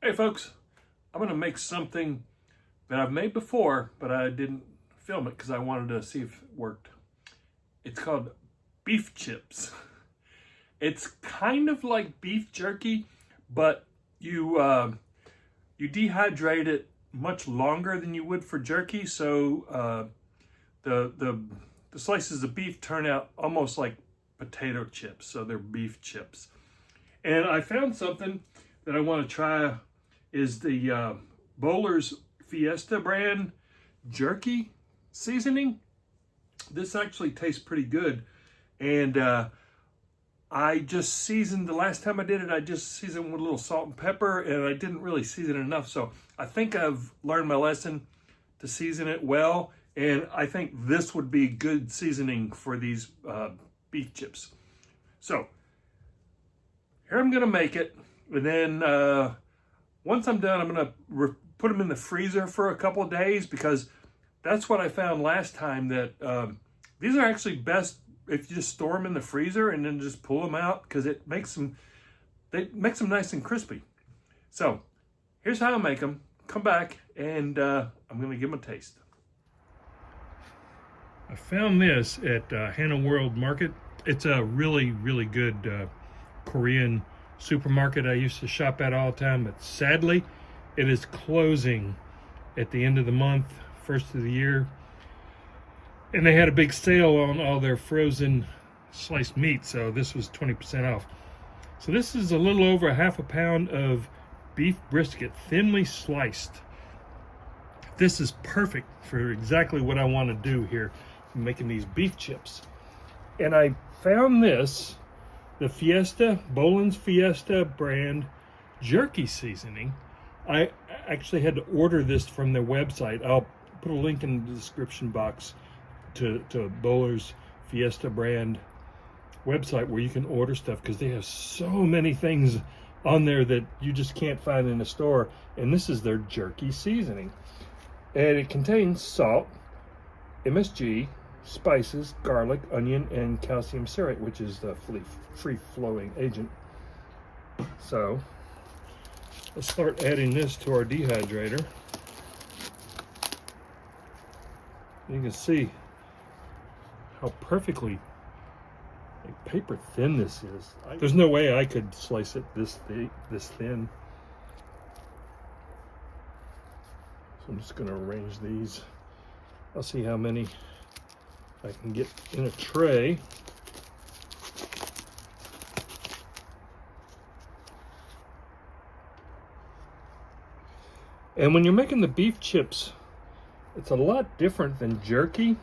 Hey folks, I'm gonna make something that I've made before, but I didn't film it because I wanted to see if it worked. It's called beef chips. It's kind of like beef jerky, but you dehydrate it much longer than you would for jerky, so the slices of beef turn out almost like potato chips, so they're beef chips. And I found something that I want to try is the Bolner's Fiesta brand jerky seasoning. This actually tastes pretty good, and I just seasoned, the last time I did it, I just seasoned with a little salt and pepper, and I didn't really season it enough, so I think I've learned my lesson to season it well, and I think this would be good seasoning for these beef chips. So here I'm gonna make it, and then once I'm done, I'm gonna put them in the freezer for a couple of days, because that's what I found last time, that these are actually best if you just store them in the freezer and then just pull them out, because it makes them, nice and crispy. So here's how I make them. Come back and I'm gonna give them a taste. I found this at Hannah World Market. It's a really, really good Korean supermarket I used to shop at all the time, but sadly it is closing at the end of the month, first of the year, and they had a big sale on all their frozen sliced meat, so this was 20% off. So this is a little over a half a pound of beef brisket, thinly sliced. This is perfect for exactly what I want to do here, making these beef chips. And I found this, the Fiesta, Bolner's Fiesta brand jerky seasoning. I actually had to order this from their website. I'll put a link in the description box to Bolner's Fiesta brand website where you can order stuff, because they have so many things on there that you just can't find in a store. And this is their jerky seasoning. And it contains salt, MSG, spices, garlic, onion, and calcium cerate, which is the free-flowing agent. So let's start adding this to our dehydrator. You can see how perfectly paper thin this is. There's no way I could slice it this thin. So I'm just going to arrange these. I'll see how many I can get in a tray. And when you're making the beef chips, it's a lot different than jerky,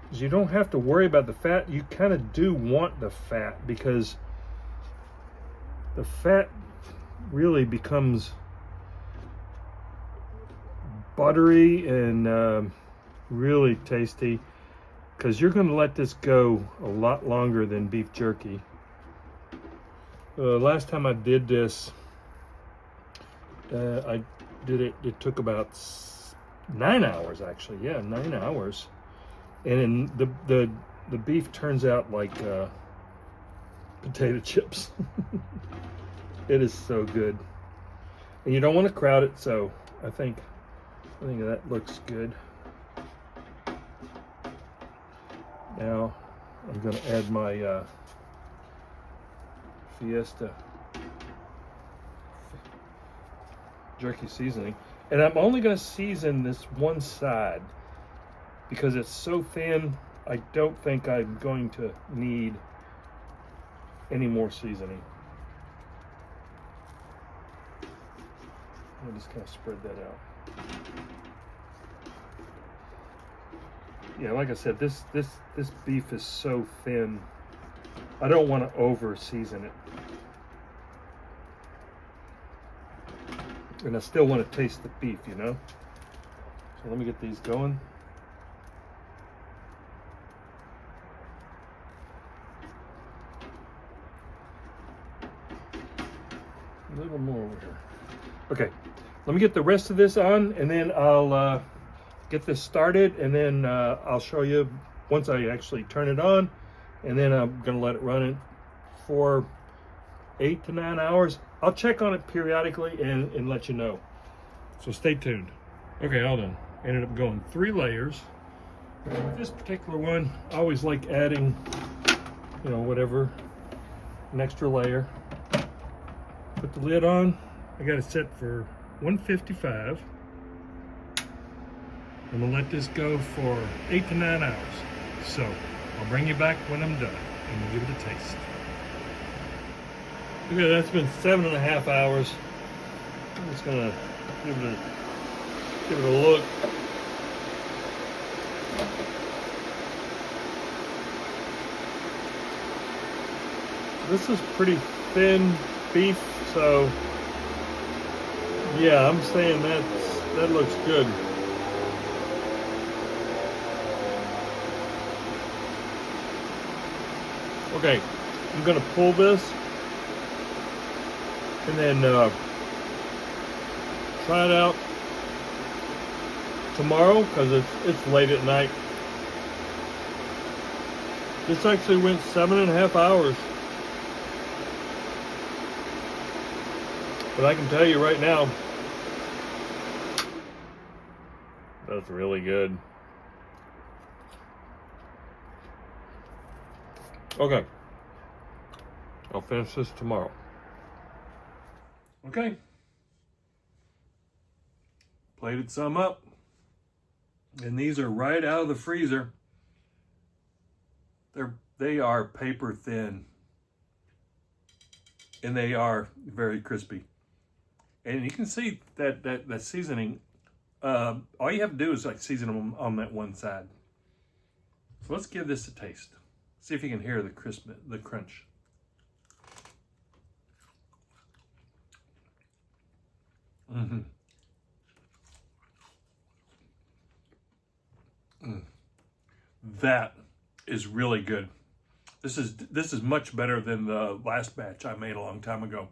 because you don't have to worry about the fat. You kind of do want the fat, because the fat really becomes buttery and really tasty, because you're going to let this go a lot longer than beef jerky. Last time I did this, it took about 9 hours, actually. Yeah, 9 hours. And the beef turns out like potato chips. It is so good. And you don't want to crowd it, so I think that looks good. Now I'm going to add my Fiesta jerky seasoning, and I'm only going to season this one side because it's so thin. I don't think I'm going to need any more seasoning. I'll just kind of spread that out. Yeah, like I said, this beef is so thin. I don't want to over season it. And I still want to taste the beef, you know? So let me get these going. A little more over here. Okay, let me get the rest of this on, and then I'll get this started, and then I'll show you once I actually turn it on, and then I'm gonna let it run it for 8 to 9 hours. I'll check on it periodically and let you know. So stay tuned. Okay, all done. Ended up going 3 layers. This particular one, I always like adding, you know, whatever, an extra layer. Put the lid on. I got it set for 155. I'm gonna let this go for 8 to 9 hours. So I'll bring you back when I'm done and we'll give it a taste. Okay, that's been 7.5 hours. I'm just gonna give it a look. This is pretty thin beef, so yeah, I'm saying that looks good. Okay, I'm gonna pull this and then try it out tomorrow because it's late at night. This actually went 7.5 hours. But I can tell you right now, that's really good. Okay, I'll finish this tomorrow. Okay, plated some up, and these are right out of the freezer. They are paper thin, and they are very crispy. And you can see that seasoning. All you have to do is like season them on that one side. So let's give this a taste. See if you can hear the the crunch. That is really good. This is much better than the last batch I made a long time ago,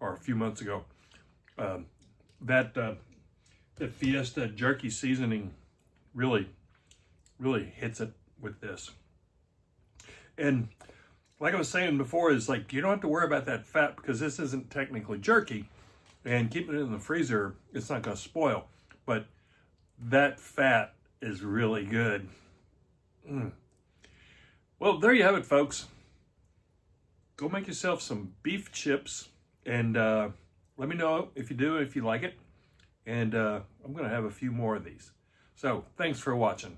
or a few months ago. The Fiesta jerky seasoning really hits it with this. And like I was saying before, is like you don't have to worry about that fat because this isn't technically jerky, and keeping it in the freezer, it's not going to spoil. But that fat is really good. Well, there you have it, folks. Go make yourself some beef chips and let me know if you do, if you like it. And I'm going to have a few more of these. So thanks for watching.